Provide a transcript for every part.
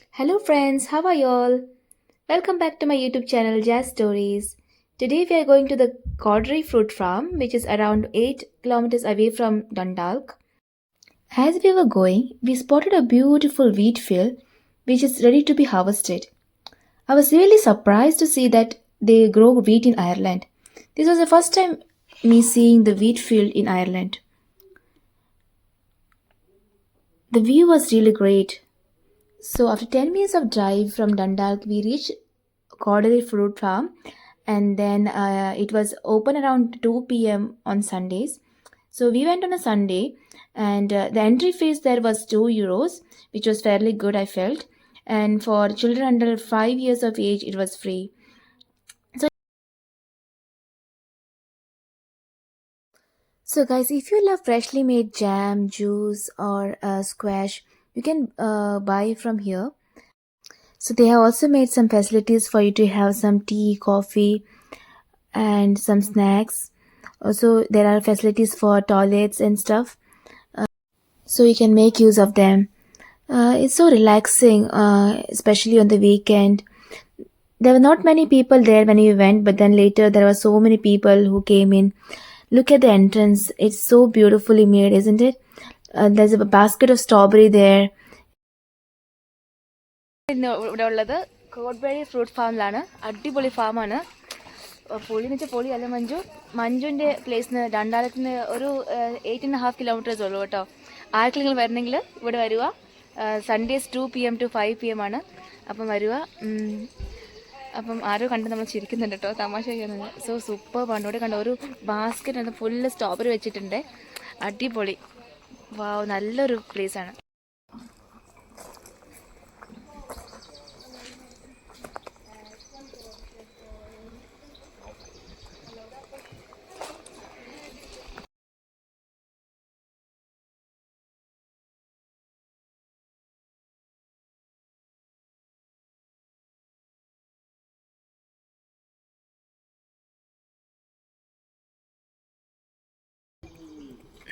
Hello friends, how are you all? Welcome back to my YouTube channel Jazz Stories. Today we are going to the Cordray Fruit Farm, which is around 8 kilometers away from Dundalk. As we were going, we spotted a beautiful wheat field which is ready to be harvested. I was really surprised to see that they grow wheat in Ireland. This was the first time me seeing the wheat field in Ireland. The view was really great. So after 10 minutes of drive from Dundalk, we reached Cordary Fruit Farm, and then it was open around 2 p.m. on Sundays. So we went on a Sunday, and the entry fees there was €2, which was fairly good, I felt. And for children under 5 years of age, it was free. So, so guys, if you love freshly made jam, juice, or squash, you can buy from here. So they have also made some facilities for you to have some tea, coffee, and some snacks. Also, there are facilities for toilets and stuff, so you can make use of them. It's so relaxing, especially on the weekend. There were not many people there when we went, but then later there were so many people who came in. Look at the entrance; it's so beautifully made, isn't it? There's a basket of strawberry there. ഇവിടെ ഉള്ളത് കോഡ്ബെറി fruit ഫാമിലാണ്. അടിപൊളി ഫാമാണ്. പൊളി എന്ന് വെച്ചാൽ പൊളിയല്ല. മഞ്ജുവിൻ്റെ പ്ലേസിൽ നിന്ന് രണ്ടായിരത്തിന് ഒരു 8.5 kilometers ഉള്ളൂ കേട്ടോ. ആർക്കെങ്കിലും വരണമെങ്കിൽ ഇവിടെ വരിക. Sundays 2 p.m. to 5 p.m. ആണ്. അപ്പം വരിക. അപ്പം ആരോ കണ്ട് നമ്മൾ ചിരിക്കുന്നുണ്ട് കേട്ടോ, തമാശ ചെയ്യുന്നത്. സോ സൂപ്പർ ആണ്. ഇവിടെ കണ്ടോ, ഒരു ബാസ്ക്കറ്റ് അത് ഫുള്ള് സ്ട്രോബെറി വെച്ചിട്ടുണ്ട്. അടിപൊളി. വാവ്, നല്ലൊരു പ്ലേസാണ്.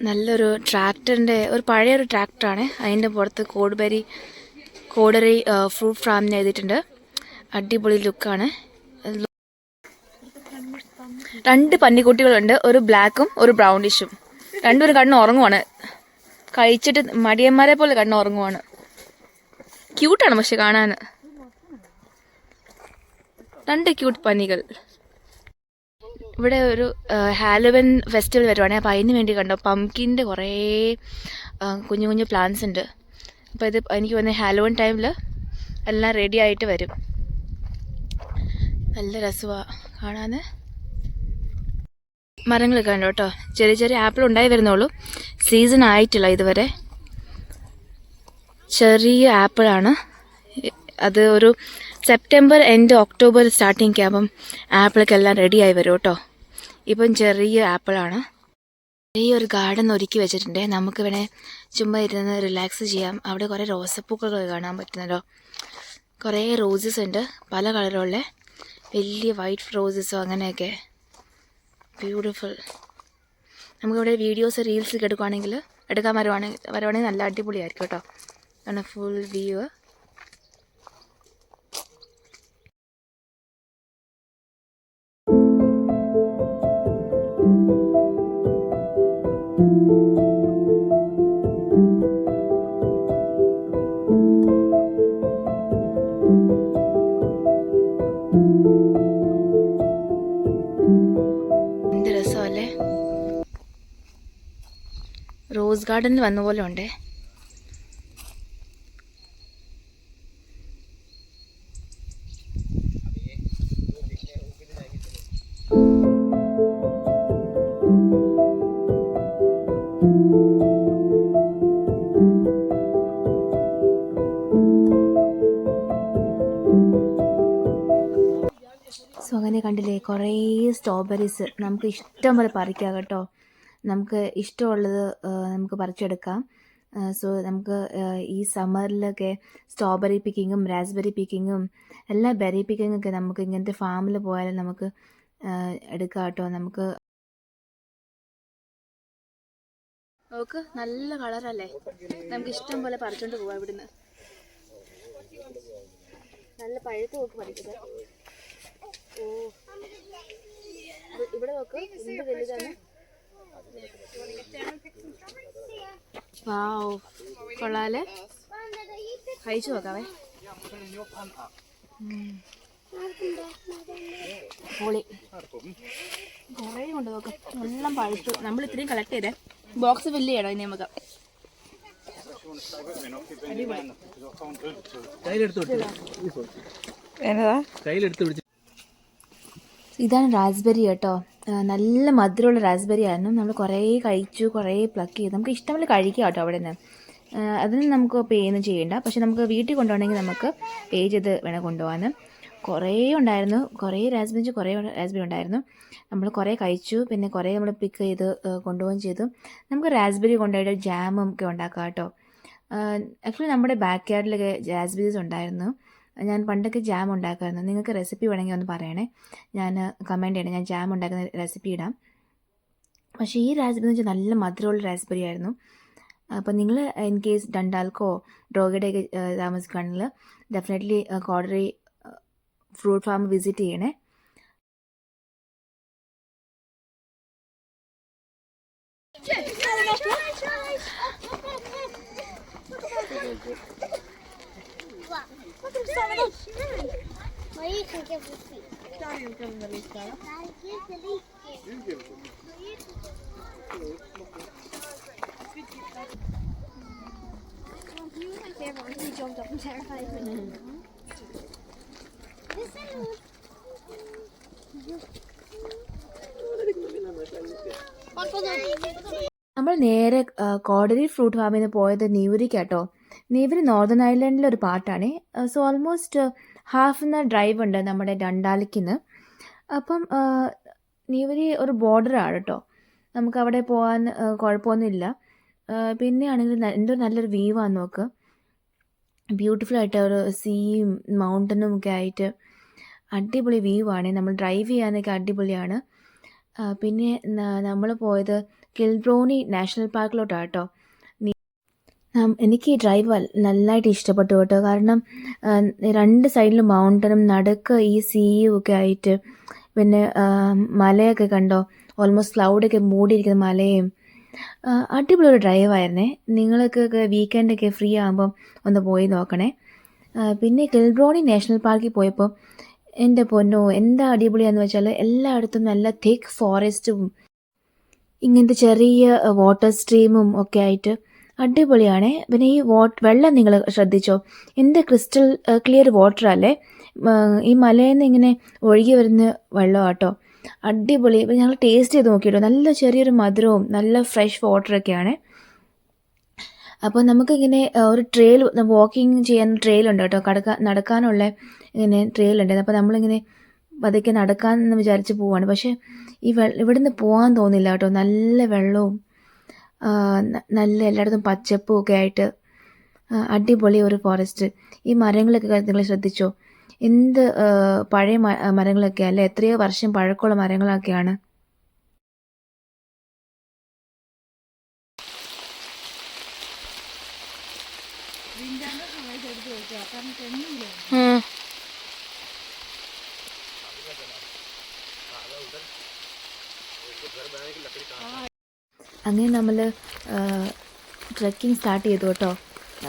നല്ലൊരു ട്രാക്ടറിൻ്റെ, ഒരു പഴയൊരു ട്രാക്ടറാണ്. അതിൻ്റെ പുറത്ത് കോഡറി ഫ്രൂട്ട് ഫാം എഴുതിയിട്ടുണ്ട്. അടിപൊളി ലുക്കാണ്. 2 പന്നിക്കുട്ടികളുണ്ട്, ഒരു ബ്ലാക്കും ഒരു ബ്രൗണിഷും. രണ്ടുപേരും കണ്ണ് ഉറങ്ങുവാണ്. കഴിച്ചിട്ട് മടിയന്മാരെ പോലെ കണ്ണ് ഉറങ്ങുവാണ്. ക്യൂട്ടാണ് പക്ഷെ കാണാൻ. 2 ക്യൂട്ട് പന്നികൾ. ഇവിടെ ഒരു ഹാലോവൻ ഫെസ്റ്റിവൽ വരുവാണ്. അപ്പോൾ അതിന് വേണ്ടി കണ്ടോ പംകിൻ്റെ കുറേ കുഞ്ഞു കുഞ്ഞു പ്ലാന്റ്സ് ഉണ്ട്. അപ്പോൾ ഇത് എനിക്ക് തോന്നുന്നത് ഹാലോവൻ ടൈമിൽ എല്ലാം റെഡി ആയിട്ട് വരും. നല്ല രസമാണ് കാണാൻ. മരങ്ങളൊക്കെ ഉണ്ടോ കേട്ടോ. ചെറിയ ചെറിയ ആപ്പിൾ ഉണ്ടായി വരുന്നുള്ളൂ. സീസൺ ആയിട്ടില്ല ഇതുവരെ. ചെറിയ ആപ്പിളാണ് അത്. ഒരു സെപ്റ്റംബർ എൻഡ് ഒക്ടോബർ സ്റ്റാർട്ടിങ് ആകുമ്പം ആപ്പിളൊക്കെല്ലാം റെഡിയായി വരും കേട്ടോ. ഇപ്പം ചെറിയ ആപ്പിളാണ്. ചെറിയൊരു ഗാർഡൻ ഒരുക്കി വെച്ചിട്ടുണ്ട്. നമുക്ക് വേണേൽ ചുമ്മാ ഇരുന്ന് റിലാക്സ് ചെയ്യാം. അവിടെ കുറേ റോസപ്പൂക്കൾ കാണാൻ പറ്റുന്നല്ലോ. കുറേ റോസസ് ഉണ്ട്, പല കളറുള്ള വലിയ വൈറ്റ് റോസസോ അങ്ങനെയൊക്കെ. ബ്യൂട്ടിഫുൾ. നമുക്കിവിടെ വീഡിയോസ് റീൽസ് എടുക്കാൻ വരുവാണെങ്കിൽ നല്ല അടിപൊളിയായിരിക്കും കേട്ടോ. ആണ് ഫുൾ വ്യൂ. എന്ത് രസമല്ലേ. റോസ് ഗാർഡനിൽ വന്ന പോലെ ഉണ്ടേ. സോ അങ്ങനെ കണ്ടില്ലേ, കുറേ സ്ട്രോബെറീസ് നമുക്ക് ഇഷ്ടം പോലെ പറിക്കാം കേട്ടോ. നമുക്ക് ഇഷ്ടമുള്ളത് നമുക്ക് പറിച്ചെടുക്കാം. സോ നമുക്ക് ഈ സമ്മറിലൊക്കെ സ്ട്രോബെറി പിക്കിങ്ങും റാസ്ബെറി പിക്കിങ്ങും എല്ലാ ബെറി പിക്കിങ്ങൊക്കെ നമുക്ക് ഇങ്ങനത്തെ ഫാമിൽ പോയാലും നമുക്ക് എടുക്കാം കേട്ടോ. നമുക്ക് നോക്ക്, നല്ല കളറല്ലേ. നമുക്ക് ഇഷ്ടം പോലെ പറിച്ചോണ്ട് പോവാം ഇവിടുന്ന്. നല്ല പഴുത്ത് നോക്ക് പഠിക്കുന്നത്. ഓ ഇവിടെ നോക്ക് എന്ത് വലുതാണ്. വാവ് കൊള്ളാല്ലേ, കഴിച്ചു നോക്കാവേ. പൊളി. കുറേ കൊണ്ട് നോക്കാം, എല്ലാം പഴുത്തു. നമ്മൾ ഇത്രയും കളക്ട് ചെയ്തേ. ബോക്സ് ഫില്ല് ചെയ്യണോ ഇനി നമുക്ക്? ഇതാണ് റാസ്ബെറി കേട്ടോ. നല്ല മധുരമുള്ള റാസ്ബെറി ആയിരുന്നു. നമ്മൾ കുറേ കഴിച്ചു, കുറേ പ്ലക്ക് ചെയ്തു. നമുക്ക് ഇഷ്ടമുള്ള കഴിക്കാം കേട്ടോ അവിടെ നിന്ന്. അതിന് നമുക്ക് പേ ഒന്നും ചെയ്യണ്ട. പക്ഷെ നമുക്ക് വീട്ടിൽ കൊണ്ടുപോകണമെങ്കിൽ നമുക്ക് പേ ചെയ്ത് വേണം കൊണ്ടുപോകാൻ. കുറേ ഉണ്ടായിരുന്നു, കുറേ റാസ്ബെറി ഉണ്ടായിരുന്നു. നമ്മൾ കുറേ കഴിച്ചു, പിന്നെ കുറേ നമ്മൾ പിക്ക് ചെയ്ത് കൊണ്ടുപോവുകയും ചെയ്തു. നമുക്ക് റാസ്ബെറി കൊണ്ടുപോയിട്ട് ജാമും ഒക്കെ ഉണ്ടാക്കാം കേട്ടോ. ആക്ച്വലി നമ്മുടെ ബാക്ക് യാർഡിലൊക്കെ റാസ്ബെറീസ് ഉണ്ടായിരുന്നു. ഞാൻ പണ്ടൊക്കെ ജാം ഉണ്ടാക്കുമായിരുന്നു. നിങ്ങൾക്ക് റെസിപ്പി വേണമെങ്കിൽ ഒന്ന് പറയണേ, ഞാൻ കമൻറ്റ് ചെയ്യണേ. ഞാൻ ജാം ഉണ്ടാക്കുന്ന റെസിപ്പി ഇടാം. പക്ഷേ ഈ റാസ്ബെറി എന്ന് വെച്ചാൽ നല്ല മധുരമുള്ള റാസ്ബെറി ആയിരുന്നു. അപ്പോൾ നിങ്ങൾ ഇൻ കേസ് ഡണ്ടാൽക്കോ ഡ്രോഗഡയൊക്കെ താമസിക്കുകയാണെങ്കിൽ ഡെഫിനറ്റ്ലി കോഡറി ഫ്രൂട്ട് ഫാം വിസിറ്റ് ചെയ്യണേ. He jumped up and terrified me. നമ്മൾ നേരെ കോഡറി ഫ്രൂട്ട് ഫാമിൽ നിന്ന് പോയത് നീവൂരിക്കാട്ടോ. നീവൂരി നോർത്തേൺ ഐലൻഡിലെ ഒരു പാർട്ടാണ്. സോ ഓൾമോസ്റ്റ് ഹാഫ് എന്ന ഡ്രൈവ് ഉണ്ട് നമ്മുടെ ഡണ്ടാലിക്കിന്ന്. അപ്പം നീവൂരി ഒരു ബോർഡറാണ് കേട്ടോ. നമുക്ക് അവിടെ പോകാൻ കുഴപ്പമൊന്നുമില്ല. പിന്നെ ആണെങ്കിൽ എന്തോ നല്ലൊരു വ്യൂ ആണ് നോക്ക്. ബ്യൂട്ടിഫുൾ ആയിട്ട് ഒരു സീയും മൗണ്ടനും ഒക്കെ ആയിട്ട് അടിപൊളി വ്യൂ ആണ്. നമ്മൾ ഡ്രൈവ് ചെയ്യാനൊക്കെ അടിപൊളിയാണ്. പിന്നെ നമ്മൾ പോയത് കിൽബ്രോണി നാഷണൽ പാർക്കിലോട്ടാണ് കേട്ടോ. എനിക്ക് ഈ ഡ്രൈവ് നല്ലതായിട്ട് ഇഷ്ടപ്പെട്ടു കേട്ടോ. കാരണം രണ്ട് സൈഡിലും മൗണ്ടനും നടുക്ക് ഈ സീയും ഒക്കെ ആയിട്ട്, പിന്നെ മലയൊക്കെ കണ്ടോ, ഓൾമോസ്റ്റ് ക്ലൗഡൊക്കെ മൂടിയിരിക്കുന്ന മലയും. അടിപൊളി ഒരു ഡ്രൈവായിരുന്നേ. നിങ്ങൾക്കൊക്കെ വീക്കെൻഡൊക്കെ ഫ്രീ ആകുമ്പം ഒന്ന് പോയി നോക്കണേ. പിന്നെ കിൽബ്രോണി നാഷണൽ പാർക്കിൽ പോയപ്പോൾ എൻ്റെ പൊന്നോ എന്താ അടിപൊളിയാന്ന് വെച്ചാൽ എല്ലായിടത്തും നല്ല തിക്ക് ഫോറസ്റ്റും ഇങ്ങനത്തെ ചെറിയ വാട്ടർ സ്ട്രീമും ഒക്കെ ആയിട്ട് അടിപൊളിയാണേ. പിന്നെ ഈ വെള്ളം നിങ്ങൾ ശ്രദ്ധിച്ചോ, എന്ത് ക്രിസ്റ്റൽ ക്ലിയർ വാട്ടർ അല്ലേ. ഈ മലയിൽ നിന്ന് ഇങ്ങനെ ഒഴുകി വരുന്ന വെള്ളം കേട്ടോ. അടിപൊളി. ഇപ്പം ഞങ്ങൾ ടേസ്റ്റ് ചെയ്ത് നോക്കിയിട്ടോ, നല്ല ചെറിയൊരു മധുരവും നല്ല ഫ്രഷ് വാട്ടറൊക്കെയാണ്. അപ്പോൾ നമുക്കിങ്ങനെ ഒരു ട്രെയിൽ, വാക്കിങ് ചെയ്യാൻ ട്രെയിലുണ്ട് കേട്ടോ. നടക്കാനുള്ള ഇങ്ങനെ ട്രെയിലുണ്ടായിരുന്നു. അപ്പോൾ നമ്മളിങ്ങനെ പതുക്കെ നടക്കാമെന്ന് വിചാരിച്ച് പോവാണ്. പക്ഷേ ഈ ഇവിടുന്ന് പോകാൻ തോന്നില്ല കേട്ടോ. നല്ല വെള്ളവും നല്ല എല്ലായിടത്തും പച്ചപ്പും ഒക്കെ ആയിട്ട് അടിപൊളി ഒരു ഫോറസ്റ്റ്. ഈ മരങ്ങളൊക്കെ നിങ്ങൾ ശ്രദ്ധിച്ചോ, എന്ത് പഴയ മരങ്ങളൊക്കെ അല്ലേ, എത്രയോ വർഷം പഴക്കമുള്ള മരങ്ങളൊക്കെയാണ്. അങ്ങനെ നമ്മൾ ട്രെക്കിംഗ് സ്റ്റാർട്ട് ചെയ്തു കേട്ടോ.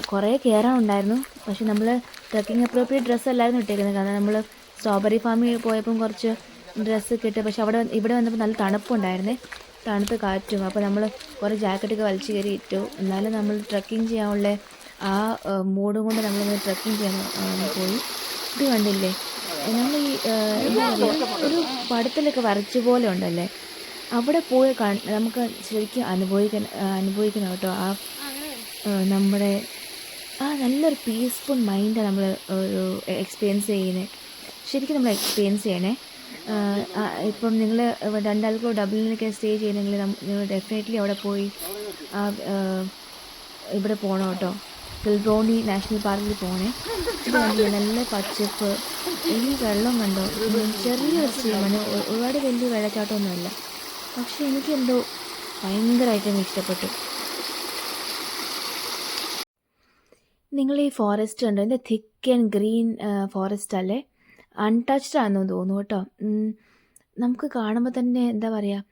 കുറേ കയറാനുണ്ടായിരുന്നു. പക്ഷെ നമ്മൾ ട്രെക്കിംഗ് അപ്രോപ്രിയേറ്റ് ഡ്രസ്സ് അല്ലായിരുന്നു ഇട്ടേക്കുന്നത്. കാരണം നമ്മൾ സ്ട്രോബെറി ഫാമിൽ പോയപ്പം കുറച്ച് ഡ്രസ്സ് കിട്ടും. പക്ഷെ ഇവിടെ വന്നപ്പോൾ നല്ല തണുപ്പുണ്ടായിരുന്നേ, തണുത്ത കാറ്റും. അപ്പോൾ നമ്മൾ കുറേ ജാക്കറ്റൊക്കെ വലിച്ചു കയറി ഇട്ടു. എന്നാലും നമ്മൾ ട്രെക്കിംഗ് ചെയ്യാനുള്ള ആ മൂഡും കൊണ്ട് നമ്മളിങ്ങനെ ട്രെക്കിംഗ് ചെയ്യാൻ പോയി. ഇത് കണ്ടില്ലേ, നമ്മൾ ഈ എന്താ പറയുക, ഒരു പടത്തിലൊക്കെ വരച്ച പോലെ ഉണ്ടല്ലേ, അവിടെ പോയി നമുക്ക് ശരിക്കും അനുഭവിക്കണം കേട്ടോ. നമ്മുടെ നല്ലൊരു പീസ്ഫുൾ മൈൻഡാണ് നമ്മൾ ഒരു എക്സ്പീരിയൻസ് ചെയ്യുന്നത്. ശരിക്കും നമ്മൾ എക്സ്പീരിയൻസ് ചെയ്യണേ. ഇപ്പം നിങ്ങൾ ഡണ്ടാൽക്കോ ഡബ്ലിനിലൊക്കെ സ്റ്റേ ചെയ്യുന്നെങ്കിൽ നിങ്ങൾ ഡെഫിനറ്റ്ലി അവിടെ പോയി ഇവിടെ പോകണം കേട്ടോ. കിൽബ്രോണി നാഷണൽ പാർക്കിൽ പോകണേ. ഇത് കണ്ടില്ലേ, നല്ല പച്ചപ്പ്. ഈ വെള്ളം കണ്ടോ, ചെറിയൊരു സ്ട്രീമാണ്, ഒരുപാട് വലിയ വെള്ളച്ചാട്ടമൊന്നുമല്ല. പക്ഷെ എനിക്കെന്തോ ഭയങ്കരമായിട്ട് ഇഷ്ടപ്പെട്ടു. നിങ്ങൾ ഈ ഫോറസ്റ്റ് കണ്ടോ? ഇതിൻ്റെ തിക്ക് ആൻഡ് ഗ്രീൻ ഫോറസ്റ്റ് അല്ലേ? അൺടച്ച്ഡ് ആണെന്ന് തോന്നുന്നു കേട്ടോ. നമുക്ക് കാണുമ്പോൾ തന്നെ എന്താ പറയുക,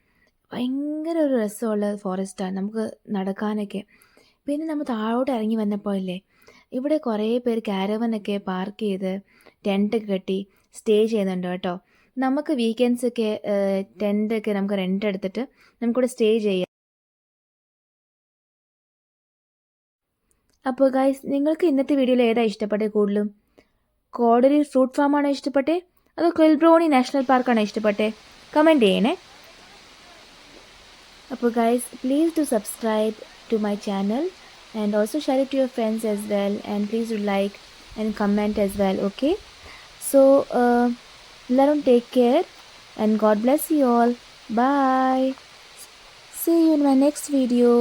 ഭയങ്കര ഒരു രസമുള്ള ഫോറസ്റ്റാണ് നമുക്ക് നടക്കാനൊക്കെ. പിന്നെ നമ്മൾ താഴോട്ട് ഇറങ്ങി വന്നപ്പോൾ ഇല്ലേ, ഇവിടെ കുറേ പേര് കാരവനൊക്കെ പാർക്ക് ചെയ്ത് ടെൻറ്റൊക്കെ കെട്ടി സ്റ്റേ ചെയ്യുന്നുണ്ട് കേട്ടോ. നമുക്ക് വീക്കെൻഡ്സൊക്കെ ടെൻറ്റൊക്കെ നമുക്ക് റെൻ്റ് എടുത്തിട്ട് നമുക്കിവിടെ സ്റ്റേ ചെയ്യാം. അപ്പോൾ ഗൈസ്, നിങ്ങൾക്ക് ഇന്നത്തെ വീഡിയോയിൽ ഏതാണ് ഇഷ്ടപ്പെട്ടത് കൂടുതലും? കോടലി ഫ്രൂട്ട് ഫാമാണോ ഇഷ്ടപ്പെട്ടേ, അതോ കിൽബ്രോണി നാഷണൽ പാർക്കാണോ ഇഷ്ടപ്പെട്ടേ? കമൻറ്റ് ചെയ്യണേ. അപ്പോൾ guys, please do subscribe to my channel and also share it to your friends as well, and please do like and comment as well. Okay, so everyone take care and God bless you all. Bye, see you in my next video.